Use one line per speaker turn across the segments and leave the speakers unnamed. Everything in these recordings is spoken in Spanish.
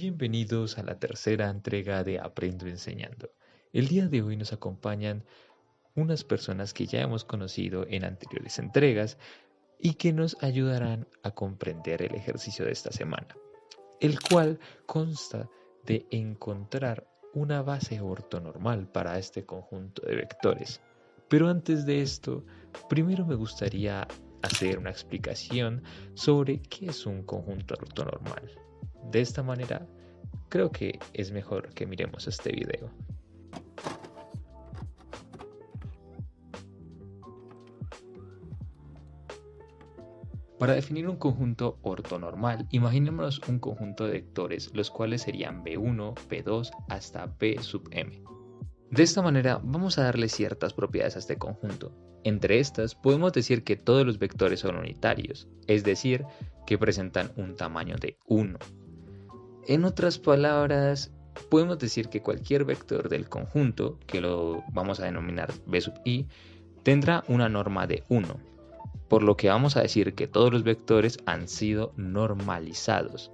Bienvenidos a la tercera entrega de Aprendo Enseñando. El día de hoy nos acompañan unas personas que ya hemos conocido en anteriores entregas y que nos ayudarán a comprender el ejercicio de esta semana, el cual consta de encontrar una base ortonormal para este conjunto de vectores. Pero antes de esto, primero me gustaría hacer una explicación sobre qué es un conjunto ortonormal. De esta manera, creo que es mejor que miremos este video. Para definir un conjunto ortonormal, imaginémonos un conjunto de vectores, los cuales serían B1, B2 hasta B sub m. De esta manera vamos a darle ciertas propiedades a este conjunto. Entre estas podemos decir que todos los vectores son unitarios, es decir, que presentan un tamaño de 1. En otras palabras, podemos decir que cualquier vector del conjunto, que lo vamos a denominar B sub i, tendrá una norma de 1, por lo que vamos a decir que todos los vectores han sido normalizados.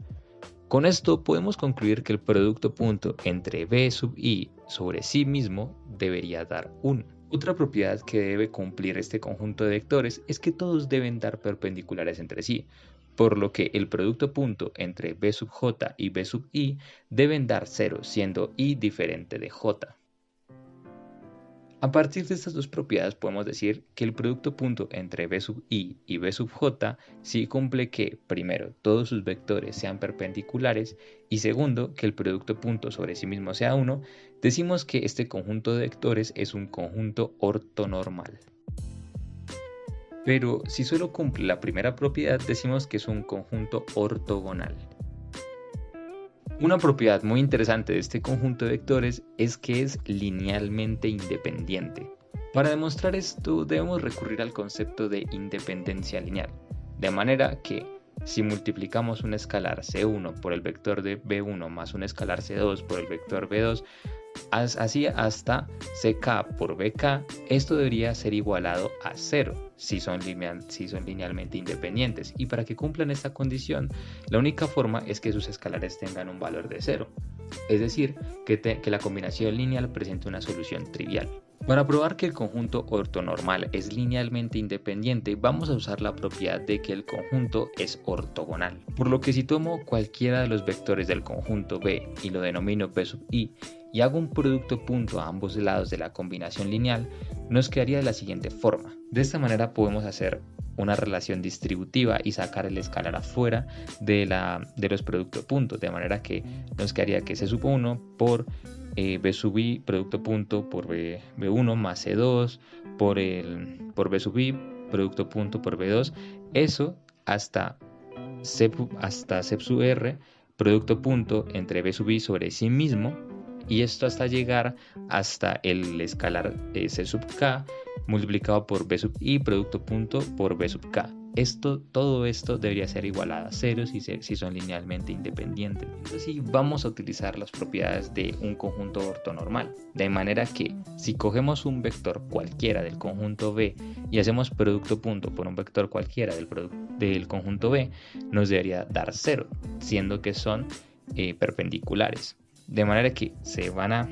Con esto podemos concluir que el producto punto entre B sub i sobre sí mismo debería dar 1. Otra propiedad que debe cumplir este conjunto de vectores es que todos deben dar perpendiculares entre sí, por lo que el producto punto entre B sub j y B sub i deben dar 0, siendo i diferente de j. A partir de estas dos propiedades podemos decir que el producto punto entre B sub i y B sub j sí cumple que, primero, todos sus vectores sean perpendiculares y segundo, que el producto punto sobre sí mismo sea 1, decimos que este conjunto de vectores es un conjunto ortonormal. Pero si solo cumple la primera propiedad, decimos que es un conjunto ortogonal. Una propiedad muy interesante de este conjunto de vectores es que es linealmente independiente. Para demostrar esto debemos recurrir al concepto de independencia lineal, de manera que si multiplicamos un escalar C1 por el vector de B1 más un escalar C2 por el vector B2, así hasta CK por BK, esto debería ser igualado a 0 si son linealmente independientes, y para que cumplan esta condición la única forma es que sus escalares tengan un valor de 0, es decir, que la combinación lineal presente una solución trivial. Para probar que el conjunto ortonormal es linealmente independiente, vamos a usar la propiedad de que el conjunto es ortogonal. Por lo que si tomo cualquiera de los vectores del conjunto B y lo denomino B sub i y hago un producto punto a ambos lados de la combinación lineal, nos quedaría de la siguiente forma. De esta manera podemos hacer una relación distributiva y sacar el escalar afuera de los productos puntos, de manera que nos quedaría que C sub 1 por B sub i producto punto por B1 más C2 por B sub i producto punto por B2, eso hasta C sub R producto punto entre B sub i sobre sí mismo, y esto hasta llegar hasta el escalar C sub k multiplicado por B sub i producto punto por B sub k. Todo esto debería ser igualado a 0 si son linealmente independientes. Así vamos a utilizar las propiedades de un conjunto ortonormal, de manera que si cogemos un vector cualquiera del conjunto B y hacemos producto punto por un vector cualquiera del conjunto B, nos debería dar 0, siendo que son perpendiculares. De manera que se van a,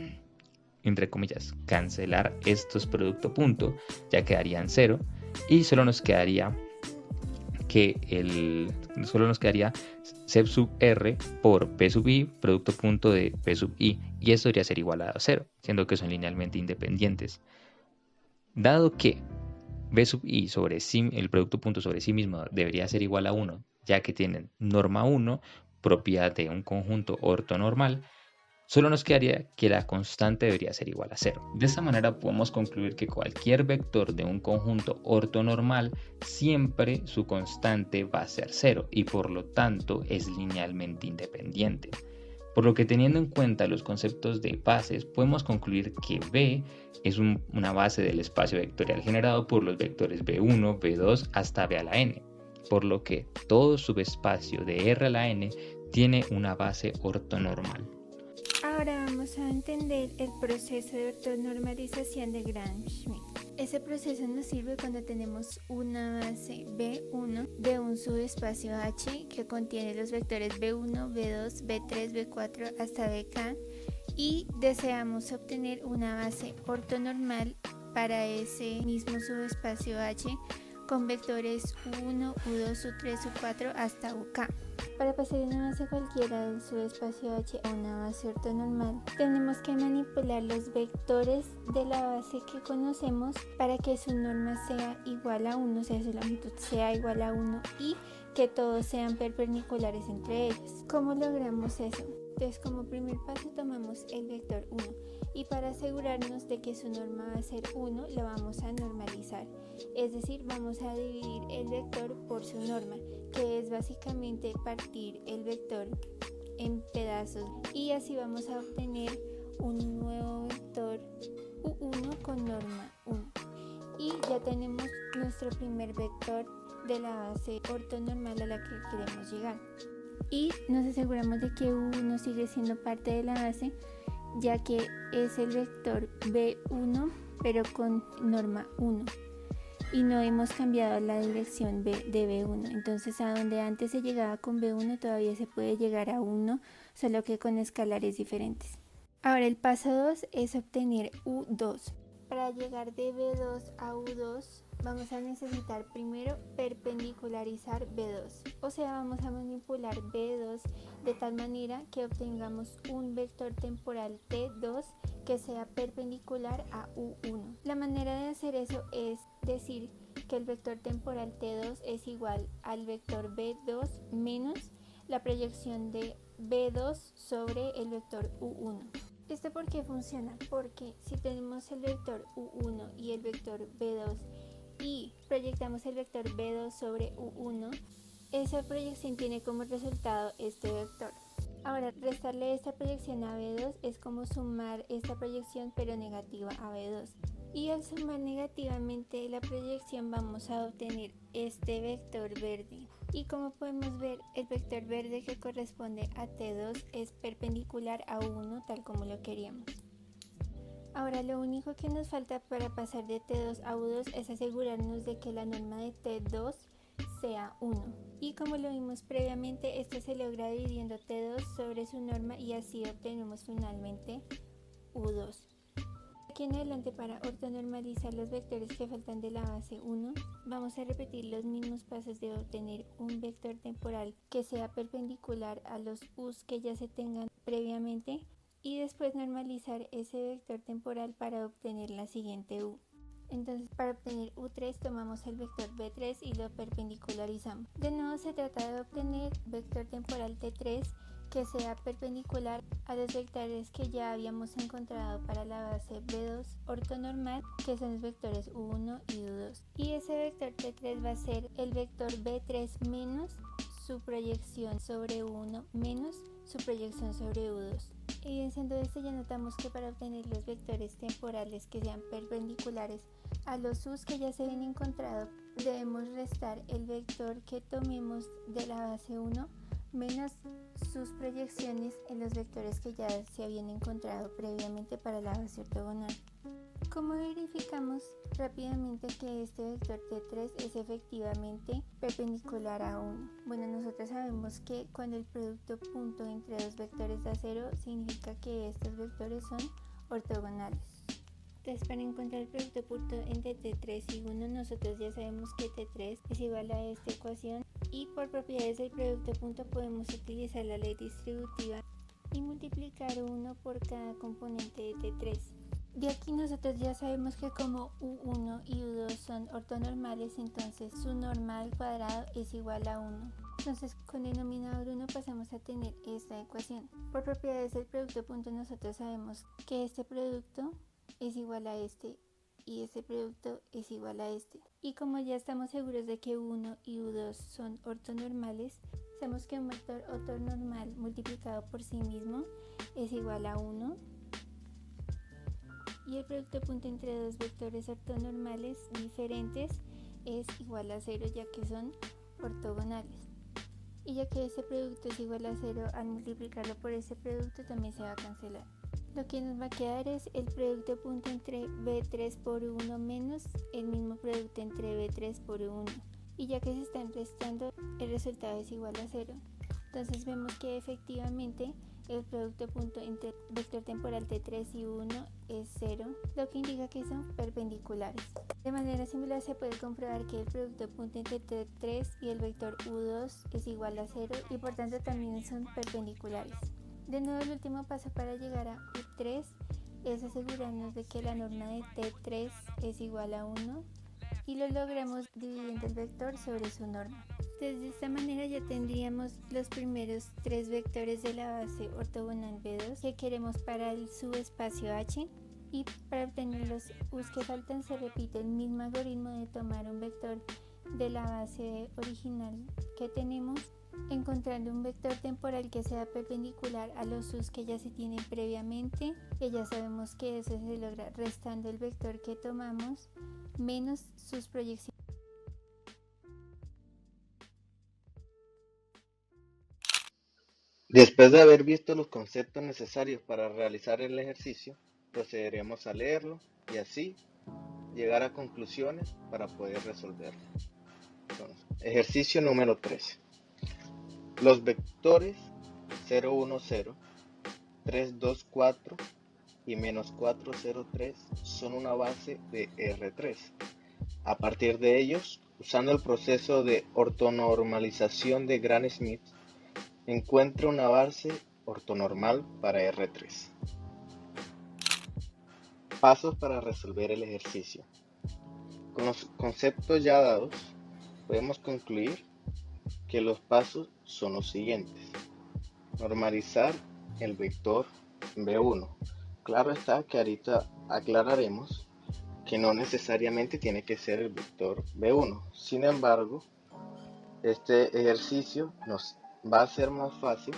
entre comillas, cancelar estos producto punto, ya quedarían 0 y solo nos quedaría C sub R por B sub i producto punto de B sub i, y esto debería ser igualado a 0, siendo que son linealmente independientes. Dado que B sub i sobre sí, el producto punto sobre sí mismo debería ser igual a 1, ya que tienen norma 1, propiedad de un conjunto ortonormal, solo nos quedaría que la constante debería ser igual a 0. De esta manera podemos concluir que cualquier vector de un conjunto ortonormal siempre su constante va a ser 0 y por lo tanto es linealmente independiente. Por lo que, teniendo en cuenta los conceptos de bases, podemos concluir que B es una base del espacio vectorial generado por los vectores B1, B2 hasta B a la n, por lo que todo subespacio de R a la n tiene una base ortonormal.
Ahora vamos a entender el proceso de vector-normalización de Gram-Schmidt. Ese proceso nos sirve cuando tenemos una base B1 de un subespacio H que contiene los vectores B1, B2, B3, B4 hasta BK y deseamos obtener una base ortonormal para ese mismo subespacio H con vectores U1, U2, U3, U4 hasta UK. Para pasar una base cualquiera del subespacio H a una base ortonormal, tenemos que manipular los vectores de la base que conocemos para que su norma sea igual a 1, o sea, su longitud sea igual a 1 y que todos sean perpendiculares entre ellos. ¿Cómo logramos eso? Entonces, como primer paso tomamos el vector 1 y para asegurarnos de que su norma va a ser 1, lo vamos a normalizar. Es decir, vamos a dividir el vector por su norma, que es básicamente partir el vector en pedazos y así vamos a obtener un nuevo vector U1 con norma 1. Y ya tenemos nuestro primer vector de la base ortonormal a la que queremos llegar. Y nos aseguramos de que U1 sigue siendo parte de la base, ya que es el vector B1 pero con norma 1 y no hemos cambiado la dirección de B1, entonces a donde antes se llegaba con B1 todavía se puede llegar a 1, solo que con escalares diferentes. Ahora el paso 2 es obtener U2. Para llegar de B2 a U2 vamos a necesitar primero perpendicularizar B2, o sea, vamos a manipular B2 de tal manera que obtengamos un vector temporal T2 que sea perpendicular a U1. La manera de hacer eso es decir que el vector temporal T2 es igual al vector B2 menos la proyección de B2 sobre el vector U1. ¿Esto por qué funciona? Porque si tenemos el vector U1 y el vector B2 y proyectamos el vector B2 sobre U1, esa proyección tiene como resultado este vector. Ahora, restarle esta proyección a B2 es como sumar esta proyección pero negativa a B2. Y al sumar negativamente la proyección vamos a obtener este vector verde. Y como podemos ver, el vector verde que corresponde a T2 es perpendicular a 1 tal como lo queríamos. Ahora lo único que nos falta para pasar de T2 a U2 es asegurarnos de que la norma de T2 sea 1. Y como lo vimos previamente, esto se logra dividiendo T2 sobre su norma y así obtenemos finalmente U2. Aquí en adelante, para ortonormalizar los vectores que faltan de la base 1, vamos a repetir los mismos pasos de obtener un vector temporal que sea perpendicular a los u's que ya se tengan previamente y después normalizar ese vector temporal para obtener la siguiente u. Entonces, para obtener U3 tomamos el vector B3 y lo perpendicularizamos. De nuevo se trata de obtener vector temporal T3 que sea perpendicular a los vectores que ya habíamos encontrado para la base B2 ortonormal, que son los vectores U1 y U2. Y ese vector T3 va a ser el vector B3 menos su proyección sobre U1 menos su proyección sobre U2. Evidenciando esto, ya notamos que para obtener los vectores temporales que sean perpendiculares a los u's que ya se habían encontrado, debemos restar el vector que tomemos de la base 1 menos sus proyecciones en los vectores que ya se habían encontrado previamente para la base ortogonal. ¿Cómo verificamos rápidamente que este vector T3 es efectivamente perpendicular a 1? Bueno, nosotros sabemos que cuando el producto punto entre dos vectores da 0 significa que estos vectores son ortogonales. Entonces, para encontrar el producto punto entre T3 y 1, nosotros ya sabemos que T3 es igual a esta ecuación y por propiedades del producto punto podemos utilizar la ley distributiva y multiplicar 1 por cada componente de T3. De aquí nosotros ya sabemos que como U1 y U2 son ortonormales, entonces su norma al cuadrado es igual a 1. Entonces con denominador 1 pasamos a tener esta ecuación. Por propiedades del producto punto nosotros sabemos que este producto es igual a este y este producto es igual a este. Y como ya estamos seguros de que U1 y U2 son ortonormales, sabemos que un vector ortonormal multiplicado por sí mismo es igual a 1. Y el producto punto entre dos vectores ortonormales diferentes es igual a 0 ya que son ortogonales. y ya que ese producto es igual a 0, al multiplicarlo por ese producto también se va a cancelar. Lo que nos va a quedar es el producto punto entre B3 por 1 menos el mismo producto entre B3 por 1. Y ya que se están restando, el resultado es igual a 0. Entonces vemos que efectivamente el producto punto entre vector temporal T3 y 1 es 0, lo que indica que son perpendiculares. De manera similar se puede comprobar que el producto punto entre T3 y el vector U2 es igual a 0 y por tanto también son perpendiculares. De nuevo, el último paso para llegar a U3 es asegurarnos de que la norma de T3 es igual a 1 y lo logramos dividiendo el vector sobre su norma. De esta manera ya tendríamos los primeros 3 vectores de la base ortogonal B2 que queremos para el subespacio H, y para obtener los U's que faltan se repite el mismo algoritmo de tomar un vector de la base original que tenemos, encontrando un vector temporal que sea perpendicular a los U's que ya se tienen previamente, que ya sabemos que eso se logra restando el vector que tomamos menos sus proyecciones.
Después de haber visto los conceptos necesarios para realizar el ejercicio, procederemos a leerlo y así llegar a conclusiones para poder resolverlo. Entonces, ejercicio número 13. Los vectores 0, 1, 0, 3, 2, 4 y menos 4, 0, 3 son una base de R3. A partir de ellos, usando el proceso de ortonormalización de Gram-Schmidt, encuentra una base ortonormal para R3. Pasos para resolver el ejercicio. Con los conceptos ya dados, podemos concluir que los pasos son los siguientes. Normalizar el vector B1. Claro está que ahorita aclararemos que no necesariamente tiene que ser el vector B1. Sin embargo, este ejercicio nos va a ser más fácil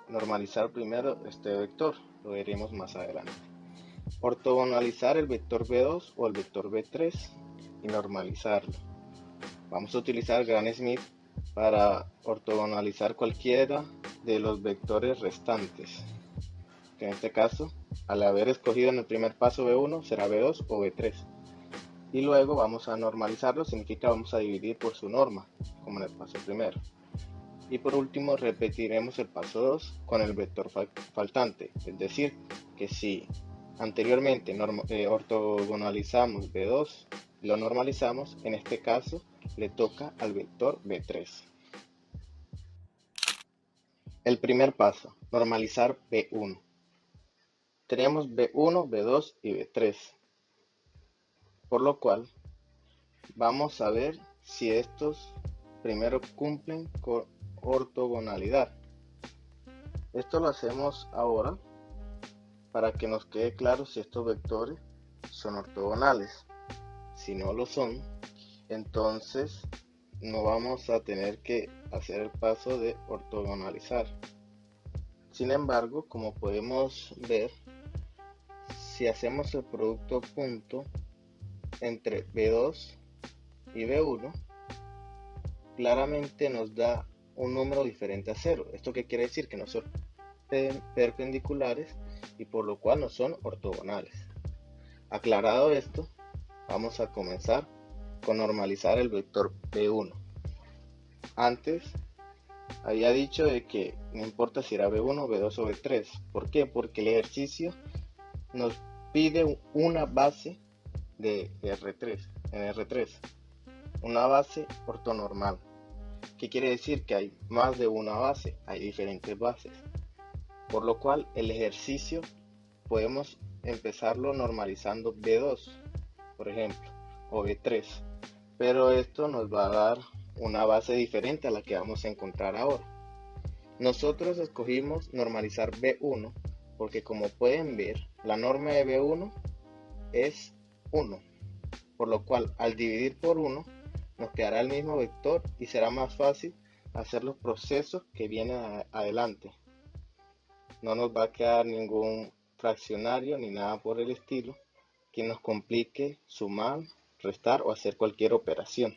normalizar primero este vector. Lo veremos más adelante. Ortogonalizar el vector B2 o el vector B3 y normalizarlo. Vamos a utilizar Gram-Schmidt para ortogonalizar cualquiera de los vectores restantes. En este caso, al haber escogido en el primer paso B1, será B2 o B3. Y luego vamos a normalizarlo, significa vamos a dividir por su norma, como en el paso primero. Y por último, repetiremos el paso 2 con el vector faltante, es decir, que si anteriormente ortogonalizamos B2, lo normalizamos, en este caso le toca al vector B3. El primer paso, normalizar B1. Tenemos B1, B2 y B3, por lo cual vamos a ver si estos primero cumplen con ortogonalidad. Esto lo hacemos ahora para que nos quede claro si estos vectores son ortogonales. Si no lo son, entonces no vamos a tener que hacer el paso de ortogonalizar. Sin embargo, como podemos ver, si hacemos el producto punto entre B2 y B1, claramente nos da un número diferente a 0. ¿Esto qué quiere decir? Que no son perpendiculares y por lo cual no son ortogonales. Aclarado esto, vamos a comenzar con normalizar el vector B1. Antes había dicho de que no importa si era B1, B2 o B3. ¿Por qué? Porque el ejercicio nos pide una base de R3, en R3, una base ortonormal. ¿Qué quiere decir? Que hay más de una base, hay diferentes bases. Por lo cual el ejercicio podemos empezarlo normalizando B2, por ejemplo, o B3. Pero esto nos va a dar una base diferente a la que vamos a encontrar ahora. Nosotros escogimos normalizar B1 porque, como pueden ver, la norma de B1 es 1, por lo cual al dividir por 1 nos quedará el mismo vector y será más fácil hacer los procesos que vienen adelante. No nos va a quedar ningún fraccionario ni nada por el estilo que nos complique sumar, restar o hacer cualquier operación.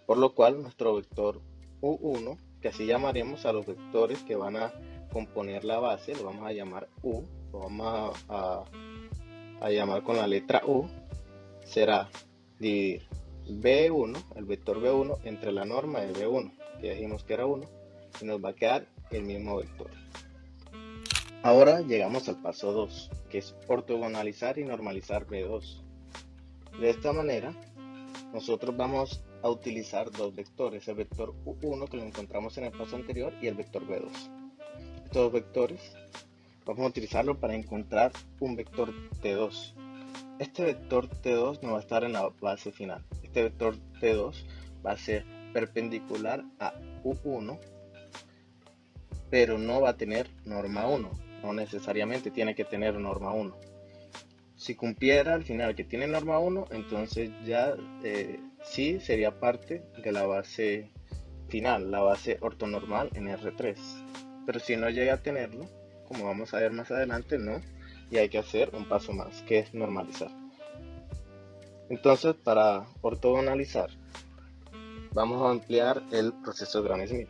por lo cual nuestro vector U1, que así llamaremos a los vectores que van a componer la base, lo vamos a llamar U, lo vamos a llamar con la letra U, será dividir B1, el vector B1, entre la norma de B1, que ya dijimos que era 1, y nos va a quedar el mismo vector. Ahora llegamos al paso 2, que es ortogonalizar y normalizar B2. De esta manera, nosotros vamos a utilizar dos vectores, el vector U1 que lo encontramos en el paso anterior y el vector B2. Estos dos vectores vamos a utilizarlo para encontrar un vector T2. Este vector T2 no va a estar en la base final. Este vector T2 va a ser perpendicular a U1, pero no va a tener norma 1. No necesariamente tiene que tener norma 1. Si cumpliera al final que tiene norma 1, entonces ya sí sería parte de la base final, la base ortonormal en R3. Pero si no llega a tenerlo, como vamos a ver más adelante, no. Y hay que hacer un paso más, que es normalizar. Entonces, para ortogonalizar, vamos a ampliar el proceso de Gram-Schmidt.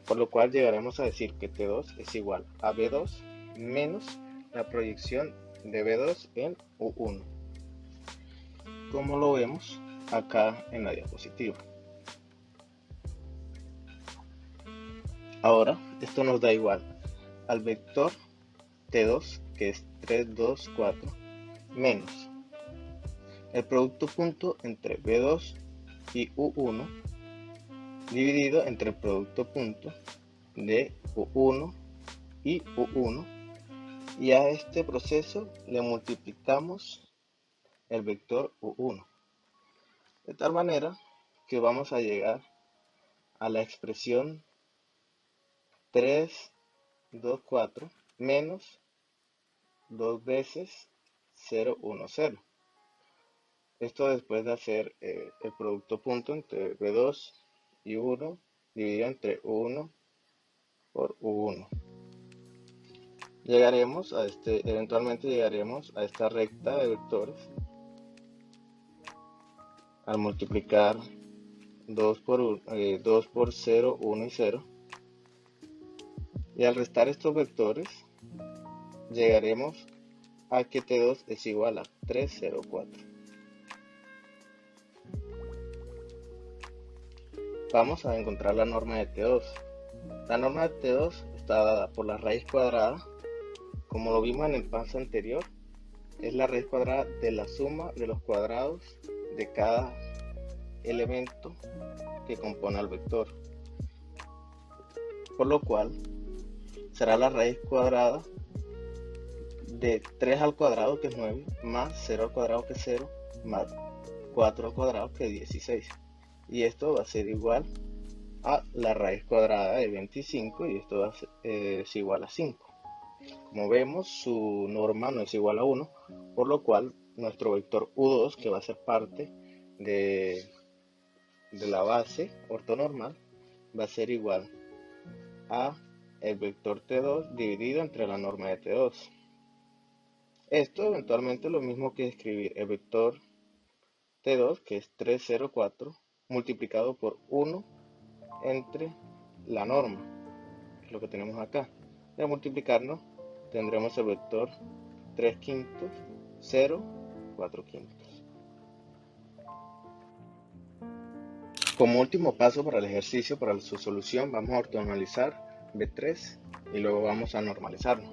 Por lo cual llegaremos a decir que T2 es igual a B2 menos la proyección de B2 en U1, como lo vemos acá en la diapositiva. Ahora, esto nos da igual al vector T2, que es 3, 2, 4, menos el producto punto entre B2 y U1, dividido entre el producto punto de U1 y U1, y a este proceso le multiplicamos el vector U1, de tal manera que vamos a llegar a la expresión 3, 2, 4 menos 2 veces 0, 1, 0. Esto después de hacer el producto punto entre B2 y 1 dividido entre 1 por U1. Eventualmente llegaremos a esta recta de vectores al multiplicar 2 por 0, 1 y 0. Y al restar estos vectores, llegaremos a que T2 es igual a 3, 0, 4. Vamos a encontrar la norma de T2. La norma de T2 está dada por la raíz cuadrada. Como lo vimos en el paso anterior, es la raíz cuadrada de la suma de los cuadrados de cada elemento que compone al vector. Por lo cual, será la raíz cuadrada de 3 al cuadrado, que es 9, más 0 al cuadrado, que es 0, más 4 al cuadrado, que es 16. Y esto va a ser igual a la raíz cuadrada de 25, y esto es igual a 5. Como vemos, su norma no es igual a 1, por lo cual nuestro vector U2, que va a ser parte de la base ortonormal, va a ser igual a el vector T2 dividido entre la norma de T2. Esto eventualmente es lo mismo que escribir el vector T2, que es 3, 0, 4, multiplicado por 1 entre la norma, que es lo que tenemos acá. Y al multiplicarnos tendremos el vector 3 quintos, 0, 4 quintos. Como último paso para el ejercicio, para su solución, vamos a ortogonalizar B3 y luego vamos a normalizarlo.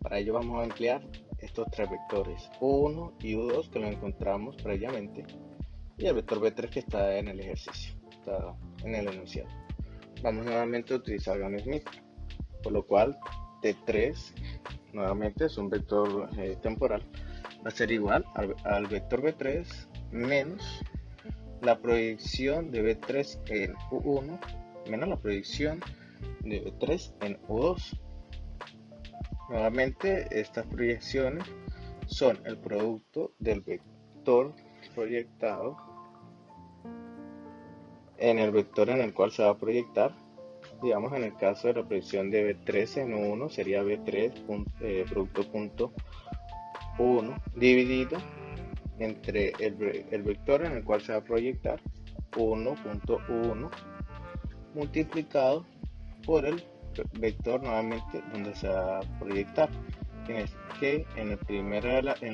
Para ello vamos a emplear estos tres vectores, U1 y U2, que lo encontramos previamente, y el vector B3 que está en el ejercicio, está en el enunciado. Vamos nuevamente a utilizar Gram-Schmidt, por lo cual T3 nuevamente es un vector temporal, va a ser igual al vector B3 menos la proyección de B3 en U1 menos la proyección de B3 en U2. Nuevamente, estas proyecciones son el producto del vector proyectado en el vector en el cual se va a proyectar. Digamos, en el caso de la proyección de B3 en U1 sería B3 producto punto 1 dividido entre el vector en el cual se va a proyectar 1.1 multiplicado por el vector nuevamente donde se va a proyectar, que en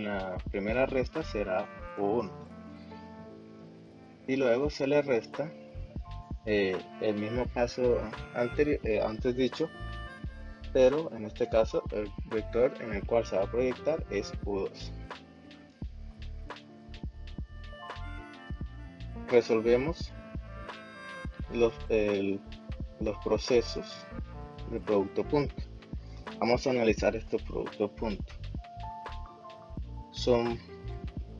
la primera resta será 1, y luego se le resta el mismo paso antes dicho, pero en este caso el vector en el cual se va a proyectar es U2. Resolvemos los procesos de producto punto. Vamos a analizar estos productos punto. Son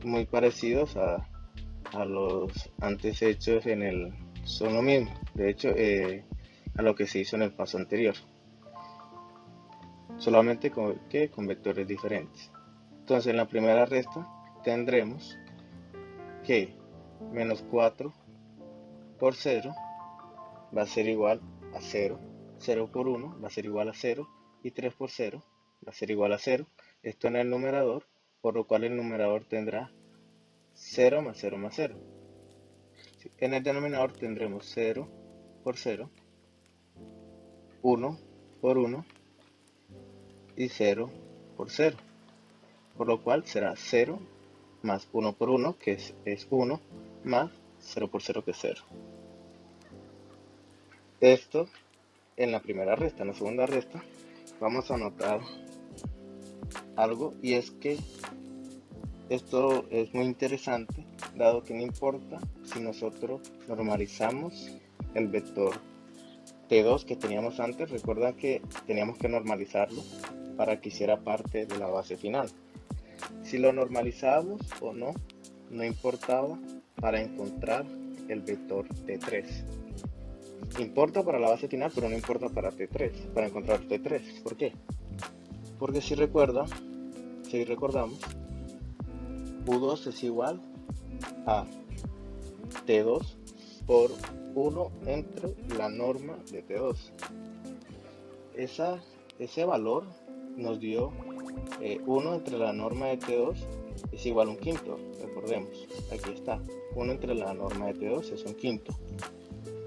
muy parecidos a los antes hechos son lo mismo, de hecho, a lo que se hizo en el paso anterior, solamente con vectores diferentes. Entonces en la primera resta tendremos que menos 4 por 0 va a ser igual a 0, 0 por 1 va a ser igual a 0, y 3 por 0 va a ser igual a 0, esto en el numerador, por lo cual el numerador tendrá 0 más 0 más 0. En el denominador tendremos 0 por 0, 1 por 1 y 0 por 0, por lo cual será 0 más 1 por 1, que es 1, más 0 por 0, que es 0. Esto en la primera resta. En la segunda resta vamos a notar algo, y es que esto es muy interesante, dado que no importa si nosotros normalizamos el vector T2 que teníamos antes. Recuerda que teníamos que normalizarlo para que hiciera parte de la base final. Si lo normalizábamos o no, no importaba para encontrar el vector T3. Importa para la base final, pero no importa para T3, para encontrar T3. ¿Por qué? Porque si recordamos, U2 es igual a T2 por 1 entre la norma de T2. Ese valor nos dio 1 entre la norma de T2 es igual a un quinto. Recordemos, aquí está, 1 entre la norma de T2 es un quinto,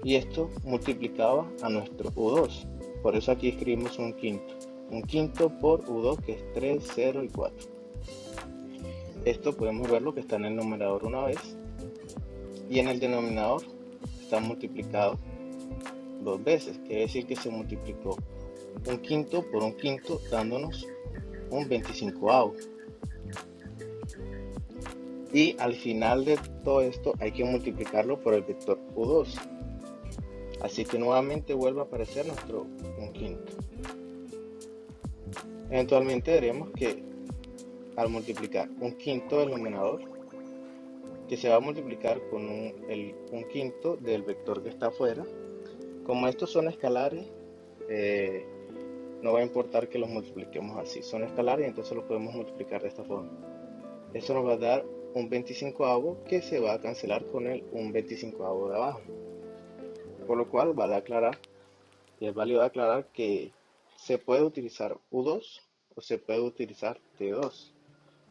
y esto multiplicaba a nuestro U2, por eso aquí escribimos un quinto por U2, que es 3, 0 y 4. Esto podemos ver lo que está en el numerador una vez, y en el denominador está multiplicado 2 veces, quiere decir que se multiplicó un quinto por un quinto, dándonos un 25avo. Y al final de todo esto hay que multiplicarlo por el vector U2, así que nuevamente vuelve a aparecer nuestro un quinto. Eventualmente veremos que al multiplicar un quinto del numerador, que se va a multiplicar con un quinto del vector que está afuera, como estos son escalares, no va a importar que los multipliquemos así, son escalares, entonces los podemos multiplicar de esta forma. Esto nos va a dar un 25avo, que se va a cancelar con un 25avo de abajo, por lo cual vale aclarar, y es válido aclarar, que se puede utilizar U2 o se puede utilizar T2.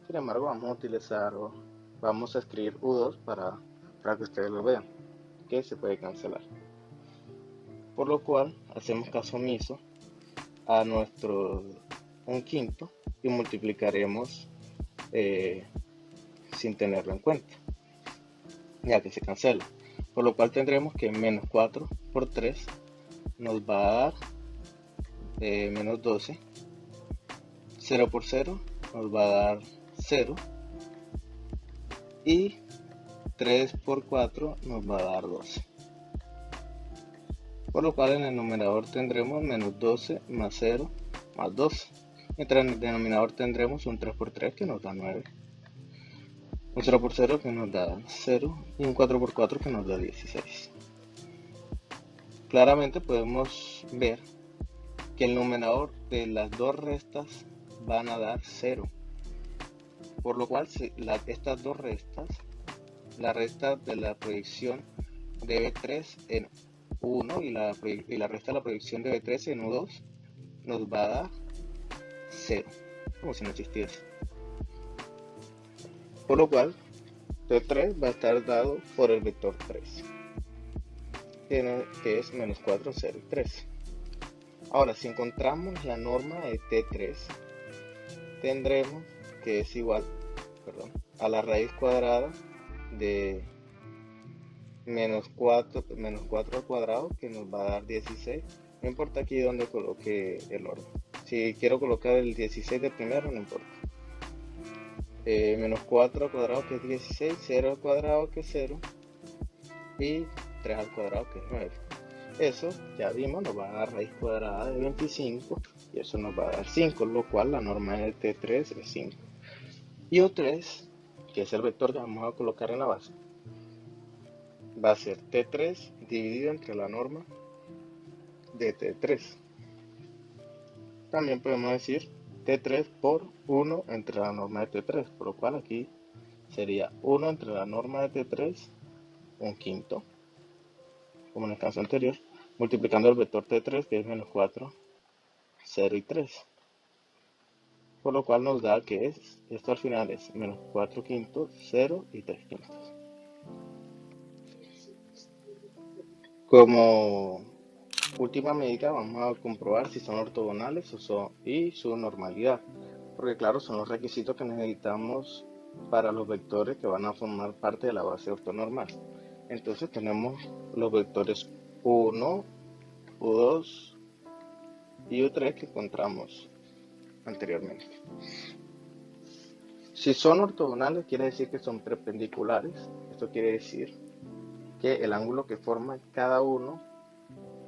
Sin embargo, vamos a escribir U2 para que ustedes lo vean, que se puede cancelar. Por lo cual hacemos caso omiso a nuestro un quinto y multiplicaremos sin tenerlo en cuenta, ya que se cancela. Por lo cual tendremos que menos 4 por 3 nos va a dar menos 12. 0 por 0 nos va a dar 0. Y 3 por 4 nos va a dar 12. Por lo cual en el numerador tendremos menos 12 más 0 más 12. Mientras en el denominador tendremos un 3 por 3 que nos da 9. Un 0 por 0 que nos da 0. Y un 4 por 4 que nos da 16. Claramente podemos ver que el numerador de las dos restas van a dar 0. Por lo cual estas dos restas, la resta de la proyección de B3 en 1 y la resta de la proyección de B3 en U2 nos va a dar 0, como si no existiese. Por lo cual T3 va a estar dado por el vector 3. que es menos 4, 0 y 3. Ahora, si encontramos la norma de T3, tendremos que es igual, a la raíz cuadrada de menos 4 al cuadrado, que nos va a dar 16. No importa aquí donde coloque el orden. Si quiero colocar el 16 de primero, no importa. Menos 4 al cuadrado, que es 16, 0 al cuadrado, que es 0, y 3 al cuadrado, que es 9. Eso, ya vimos, nos va a dar raíz cuadrada de 25, y eso nos va a dar 5, lo cual la norma de T3 es 5. Y U3, que es el vector que vamos a colocar en la base, va a ser T3 dividido entre la norma de T3. También podemos decir T3 por 1 entre la norma de T3, por lo cual aquí sería 1 entre la norma de T3, un quinto, como en el caso anterior, multiplicando el vector T3, que es menos 4, 0 y 3. Por lo cual nos da que esto al final es menos 4 quintos, 0 y 3 quintos. Como última medida vamos a comprobar si son ortogonales y su normalidad, porque claro, son los requisitos que necesitamos para los vectores que van a formar parte de la base ortonormal. Entonces tenemos los vectores U1, U2 y U3 que encontramos anteriormente. Si son ortogonales, quiere decir que son perpendiculares. Esto quiere decir que el ángulo que forma cada uno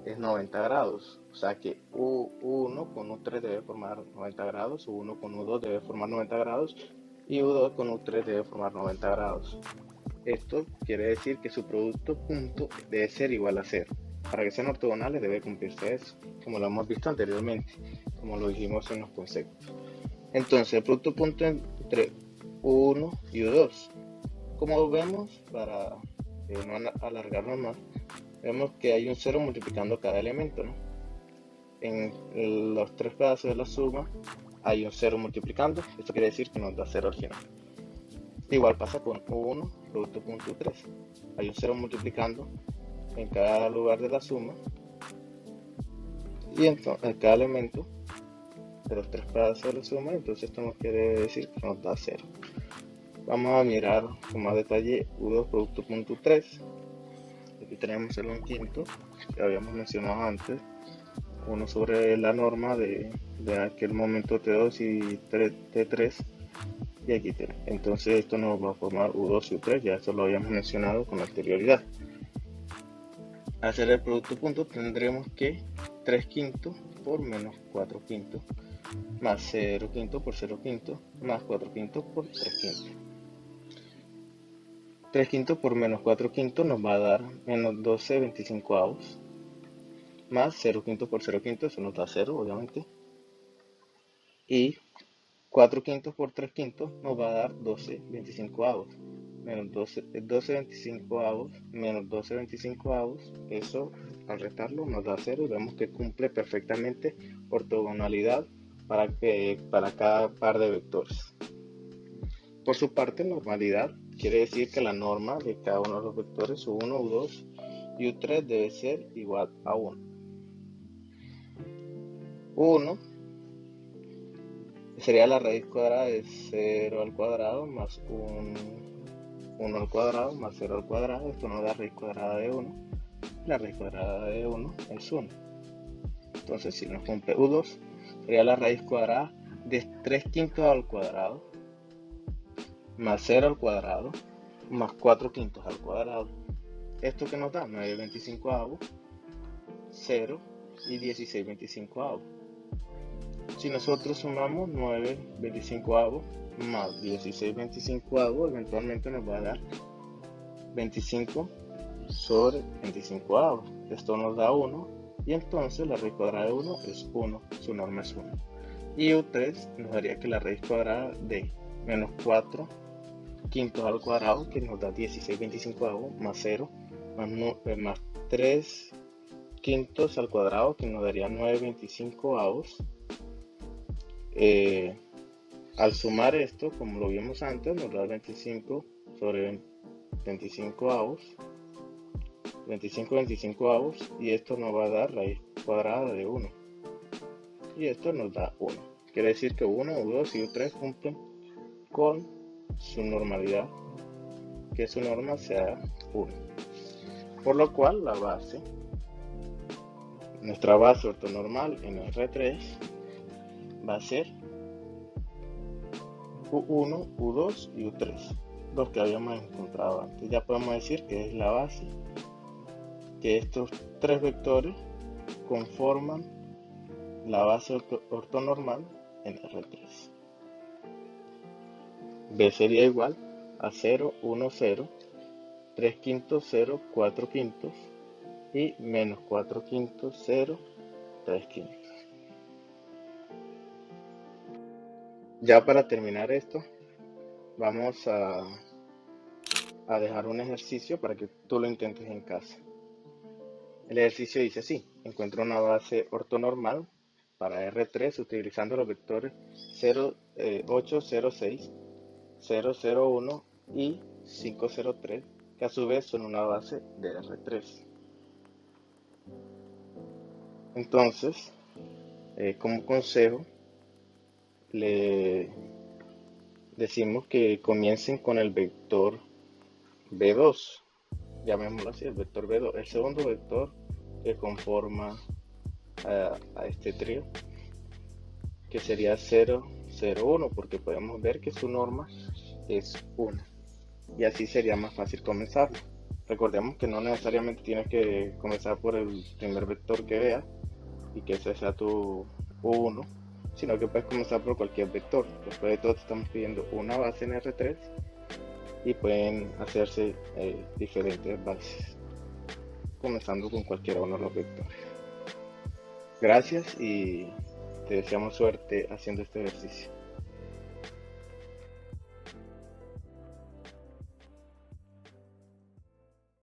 es 90 grados. O sea que U1 con U3 debe formar 90 grados, U1 con U2 debe formar 90 grados y U2 con U3 debe formar 90 grados. Esto quiere decir que su producto punto debe ser igual a 0. Para que sean ortogonales debe cumplirse eso, como lo hemos visto anteriormente, como lo dijimos en los conceptos. Entonces, el producto punto entre U1 y U2. Como vemos, para no alargarnos más, vemos que hay un 0 multiplicando cada elemento, ¿no? En los tres pedazos de la suma hay un 0 multiplicando, esto quiere decir que nos da 0 al final. Igual pasa con U1, producto punto 3. Hay un 0 multiplicando en cada lugar de la suma, y entonces en cada elemento de los tres pedazos de la suma, entonces esto nos quiere decir que nos da 0. Vamos a mirar con más detalle U2 producto punto 3. Aquí tenemos el 1 quinto que habíamos mencionado antes, 1 sobre la norma de aquel momento T2 y T3, y aquí tenemos. Entonces esto nos va a formar U2 y U3, ya esto lo habíamos mencionado con anterioridad. Al hacer el producto punto tendremos que 3 quintos por menos 4 quintos, más 0 quinto por 0 quinto, más 4 quintos por 3 quintos. 3 quintos por menos 4 quintos nos va a dar menos 12 25avos, más 0 quintos por 0 quintos, eso nos da 0 obviamente, y 4 quintos por 3 quintos nos va a dar 12 25avos, menos 12 25avos, menos 12 25avos, eso al restarlo nos da 0 y vemos que cumple perfectamente ortogonalidad para cada par de vectores. Por su parte, normalidad quiere decir que la norma de cada uno de los vectores U1, U2 y U3 debe ser igual a 1. U1 sería la raíz cuadrada de 0 al cuadrado más 1 al cuadrado más 0 al cuadrado. Esto nos da raíz cuadrada de 1. La raíz cuadrada de 1 es 1. Entonces, si nos cumple U2, sería la raíz cuadrada de 3 quintos al cuadrado más 0 al cuadrado más 4 quintos al cuadrado. Esto que nos da 9 25avos, 0 y 16 25avos. Si nosotros sumamos 9 25avos más 16 25avos, eventualmente nos va a dar 25 sobre 25avos. Esto nos da 1 y entonces la raíz cuadrada de 1 es 1, su norma es 1. Y U3 nos daría que la raíz cuadrada de menos 4 quintos al cuadrado, que nos da 16 25avos, más 0, más 3 quintos al cuadrado, que nos daría 9 25avos. Al sumar esto, como lo vimos antes, nos da 25 sobre 25avos, 25/25 y esto nos va a dar raíz cuadrada de 1. Y esto nos da 1. Quiere decir que U1, U2 y U3 cumplen con su normalidad, que su norma sea 1. Por lo cual nuestra base ortonormal en R3 va a ser U1, U2 y U3, los que habíamos encontrado antes. Ya podemos decir que es la base, que estos tres vectores conforman la base ortonormal en R3. B sería igual a 0, 1, 0, 3 quintos, 0, 4 quintos y menos 4 quintos, 0, 3 quintos. Ya para terminar esto, vamos a dejar un ejercicio para que tú lo intentes en casa. El ejercicio dice así: encuentra una base ortonormal para R3 utilizando los vectores 0, 8, 0, 6, 0, 0, 1 y 5, 0, 3, que a su vez son una base de R3. Entonces, como consejo, le decimos que comiencen con el vector B2, llamémoslo así, el vector B2, el segundo vector que conforma a este trío, que sería 0, 0, 1, porque podemos ver que su norma es 1, y así sería más fácil comenzar. Recordemos que no necesariamente tienes que comenzar por el primer vector que veas y que ese sea tu U1, sino que puedes comenzar por cualquier vector. Después de todo, te estamos pidiendo una base en R3 y pueden hacerse diferentes bases, comenzando con cualquiera uno de los vectores. Gracias y te deseamos suerte haciendo este ejercicio.